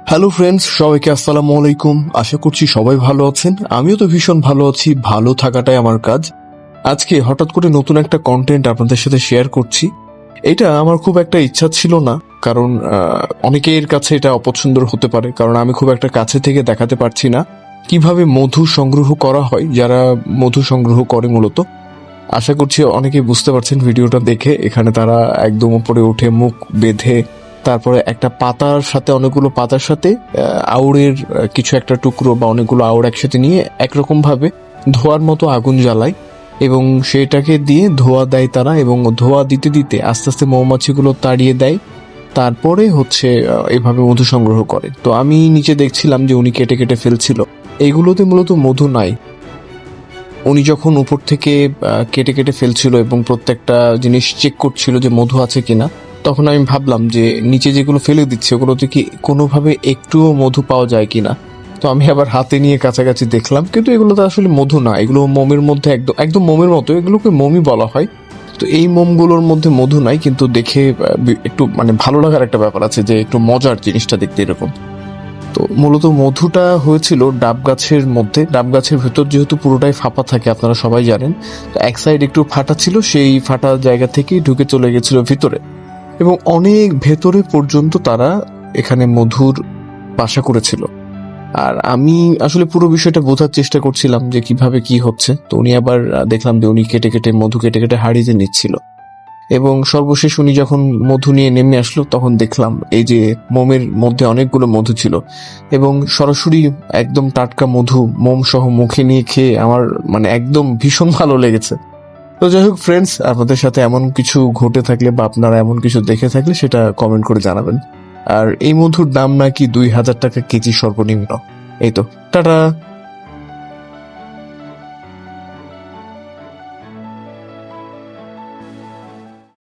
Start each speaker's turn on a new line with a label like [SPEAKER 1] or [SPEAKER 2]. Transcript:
[SPEAKER 1] Hello friends, সবাইকে আসসালামু আলাইকুম। আশা করছি সবাই ভালো আছেন। আমিও তো ভীষণ ভালো আছি, ভালো থাকাটাই আমার কাজ। আজকে হঠাৎ করে নতুন একটা কন্টেন্ট আপনাদের সাথে শেয়ার করছি। এটা আমার খুব একটা ইচ্ছা ছিল না, কারণ অনেকের কাছে এটা অপছন্দের হতে পারে, কারণ আমি খুব একটা কাছে থেকে দেখাতে পারছি না কিভাবে মধু সংগ্রহ করা হয়, যারা মধু সংগ্রহ করে মূলত। আশা করছি অনেকেই বুঝতে পারছেন ভিডিওটা দেখে। এখানে তারা একদম উপরে উঠে মুখ বেঁধে তারপরে একটা পাতার সাথে, অনেকগুলো পাতার সাথে আউড়ের কিছু একটা টুকরো বা অনেকগুলো আউড় একসাথে নিয়ে একরকম ভাবে ধোয়ার মতো আগুন জ্বালায় এবং সেটাকে দিয়ে ধোয়া দেয় তারা, এবং ধোয়া দিতে দিতে আস্তে আস্তে মৌমাছিগুলো তাড়িয়ে দেয়। তারপরে হচ্ছে এভাবে মধু সংগ্রহ করে। তো আমি নিচে দেখছিলাম যে উনি কেটে কেটে ফেলছিল। এইগুলোতে মূলত মধু নাই। উনি যখন উপর থেকে কেটে কেটে ফেলছিল এবং প্রত্যেকটা জিনিস চেক করছিল যে মধু আছে কিনা, তখন আমি ভাবলাম যে নিচে যেগুলো ফেলে দিচ্ছে ওগুলোতে কি কোনোভাবে একটুও মধু পাওয়া যায় কিনা। তো আমি আবার হাতে নিয়ে কাছাকাছি দেখলাম, কিন্তু এগুলো তো আসলে মধু না, এগুলো মোমের মধ্যে একদম একদম মোমের মতো, এগুলোকে মোমই বলা হয়। তো এই মোমগুলোর মধ্যে মধু নাই, কিন্তু দেখে একটু মানে ভালো লাগার একটা ব্যাপার আছে, যে একটু মজার জিনিসটা দেখতে এরকম। তো মূলত মধুটা হয়েছিল ডাব গাছের মধ্যে। ডাব গাছের ভেতর যেহেতু পুরোটাই ফাঁপা থাকে, আপনারা সবাই জানেন, তো এক সাইড একটু ফাটা ছিল, সেই ফাটা জায়গা থেকেই ঢুকে চলে গেছিল ভিতরে, এবং অনেক ভেতরে পর্যন্ত তারা এখানে মধুর বাসা করেছিল। আর আমি আসলে পুরো বিষয়টা বোঝার চেষ্টা করছিলাম যে কিভাবে কি হচ্ছে। তো উনি আবার দেখলাম যে উনি কেটে কেটে মধু কেটে কেটে হাঁড়িতে নিচ্ছিল, এবং সর্বশেষ উনি যখন মধু নিয়ে নেমে আসলো তখন দেখলাম এই যে মোমের মধ্যে অনেকগুলো মধু ছিল, এবং সরাসরি একদম টাটকা মধু মোম সহ মুখে নিয়ে খেয়ে আমার মানে একদম ভীষণ ভালো লেগেছে। তো যাই হোক ফ্রেন্ডস, আপনাদের সাথে এমন কিছু ঘটে থাকলে বা আপনারা এমন কিছু দেখে থাকলে সেটা কমেন্ট করে জানাবেন। আর এই মধুর দাম নাকি 2000 টাকা কেজি সর্বনিম্ন। এই তো, টাটা।